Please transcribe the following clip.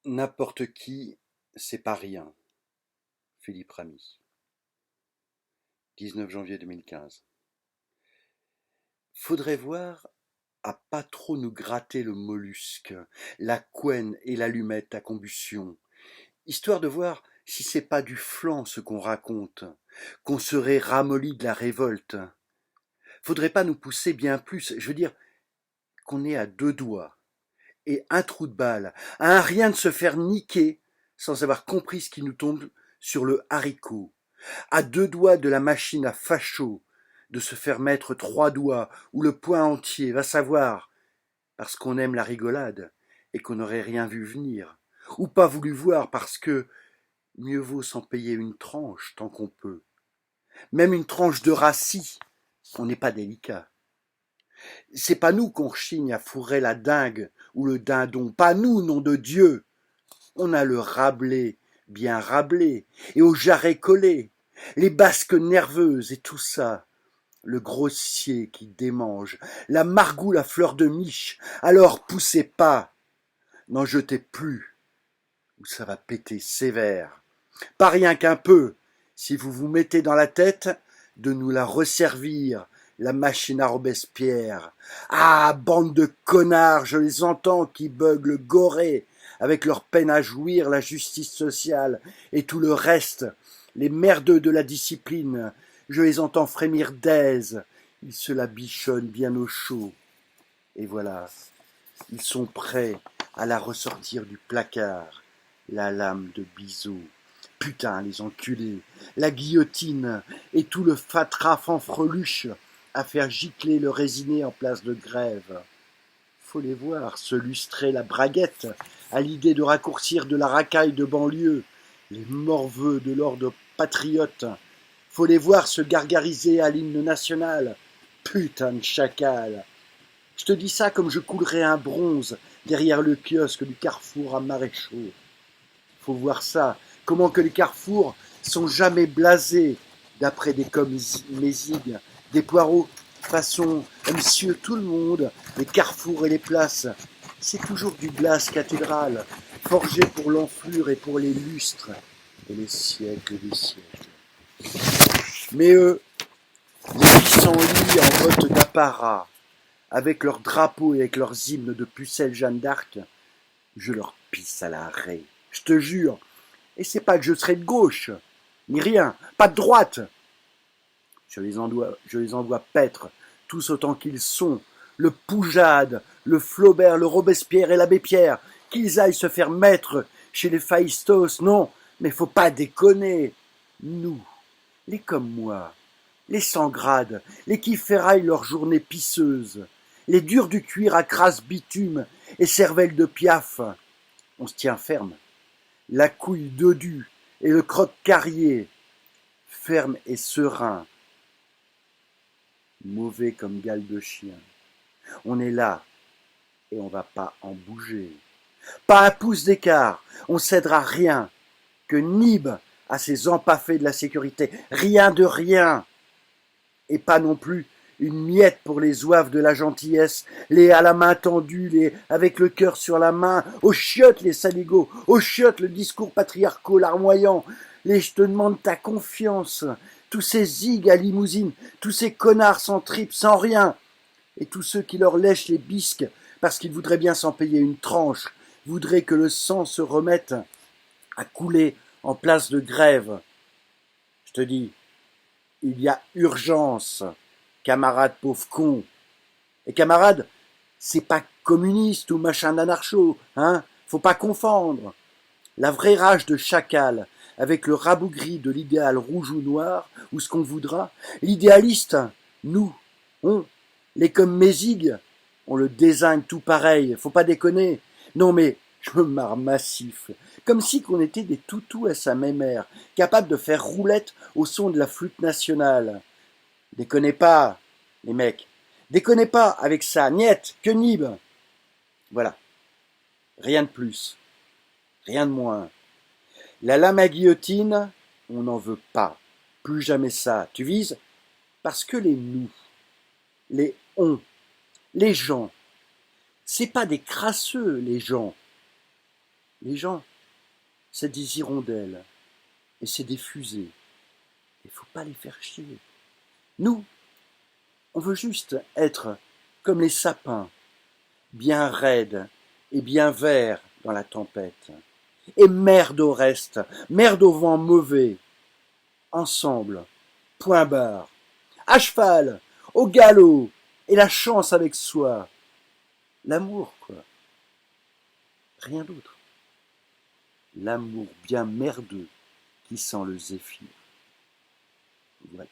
N'importe qui, c'est pas rien. Philippe Ramy, 19 janvier 2015. Faudrait voir à pas trop nous gratter le mollusque, la couenne et l'allumette à combustion, histoire de voir si c'est pas du flan ce qu'on raconte, qu'on serait ramolli de la révolte. Faudrait pas nous pousser bien plus, je veux dire qu'on est à deux doigts et un trou de balle, à un rien de se faire niquer sans avoir compris ce qui nous tombe sur le haricot, à deux doigts de la machine à facho, de se faire mettre trois doigts ou le poing entier, va savoir, parce qu'on aime la rigolade et qu'on n'aurait rien vu venir, ou pas voulu voir parce que mieux vaut s'en payer une tranche tant qu'on peut, même une tranche de rassis, on n'est pas délicat. C'est pas nous qu'on rechigne à fourrer la dingue ou le dindon, pas nous, nom de Dieu. On a le rablé, bien rablé, et au jarret collé, les basques nerveuses et tout ça, le grossier qui démange, la margoule à fleur de miche, alors poussez pas, n'en jetez plus, ou ça va péter sévère. Pas rien qu'un peu, si vous vous mettez dans la tête de nous la resservir, la machine à Robespierre. Ah, bande de connards, je les entends qui beuglent gorés, avec leur peine à jouir la justice sociale et tout le reste, les merdeux de la discipline, je les entends frémir d'aise, ils se la bichonnent bien au chaud. Et voilà, ils sont prêts à la ressortir du placard, la lame de biseau. Putain, les enculés, la guillotine et tout le fatras fanfreluche à faire gicler le résiné en place de grève. Faut les voir se lustrer la braguette à l'idée de raccourcir de la racaille de banlieue, les morveux de l'ordre patriote. Faut les voir se gargariser à l'hymne national. Putain de chacal. Je te dis ça comme je coulerais un bronze derrière le kiosque du carrefour à Maréchaux. Faut voir ça, comment que les carrefours sont jamais blasés, d'après des comme Mézig, des poireaux façon Monsieur tout le monde, les carrefours et les places. C'est toujours du glace cathédrale, forgé pour l'enflure et pour les lustres, et les siècles des siècles. Mais eux, les 800 lits en bottes d'apparat, avec leurs drapeaux et avec leurs hymnes de pucelle Jeanne d'Arc, je leur pisse à la raie. Je te jure. Et c'est pas que je serai de gauche, ni rien, pas de droite. Je les envoie paître, tous autant qu'ils sont, le Poujade, le Flaubert, le Robespierre et l'abbé Pierre, qu'ils aillent se faire mettre chez les Phaistos, non, mais faut pas déconner. Nous, les comme moi, les sans grades, les qui ferraillent leurs journées pisseuses, les durs du cuir à crasse bitume et cervelle de piaf, on se tient ferme. La couille dodue et le croc carrier, ferme et serein, mauvais comme gale de chien. On est là et on va pas en bouger. Pas un pouce d'écart, on cédera rien, que Nib à ses empaffés de la sécurité, rien de rien, et pas non plus une miette pour les zouaves de la gentillesse, les à la main tendue, les avec le cœur sur la main, aux chiottes les saligots, aux chiottes le discours patriarcal larmoyant, les je te demande ta confiance, tous ces zigs à limousine, tous ces connards sans tripes, sans rien, et tous ceux qui leur lèchent les bisques parce qu'ils voudraient bien s'en payer une tranche, voudraient que le sang se remette à couler en place de grève. Je te dis, il y a urgence, camarade pauvre con. Et camarade, c'est pas communiste ou machin d'anarcho, hein, faut pas confondre. La vraie rage de chacal, avec le rabougri de l'idéal rouge ou noir, ou ce qu'on voudra, l'idéaliste, nous, on, les comme Mézig, on le désigne tout pareil, faut pas déconner. Non mais, je me marre massif, comme si qu'on était des toutous à sa mémère, capables de faire roulette au son de la flûte nationale. Déconnez pas, les mecs, déconnez pas avec ça, niette, que nib. Voilà, rien de plus, rien de moins. La lame à guillotine, on n'en veut pas. Plus jamais ça. Tu vises? Parce que les nous, les on, les gens, c'est pas des crasseux, les gens. Les gens, c'est des hirondelles et c'est des fusées. Il faut pas les faire chier. Nous, on veut juste être comme les sapins, bien raides et bien verts dans la tempête. Et merde au reste, merde au vent mauvais. Ensemble, point barre, à cheval, au galop, et la chance avec soi. L'amour, quoi. Rien d'autre. L'amour bien merdeux qui sent le zéphyr. Voilà.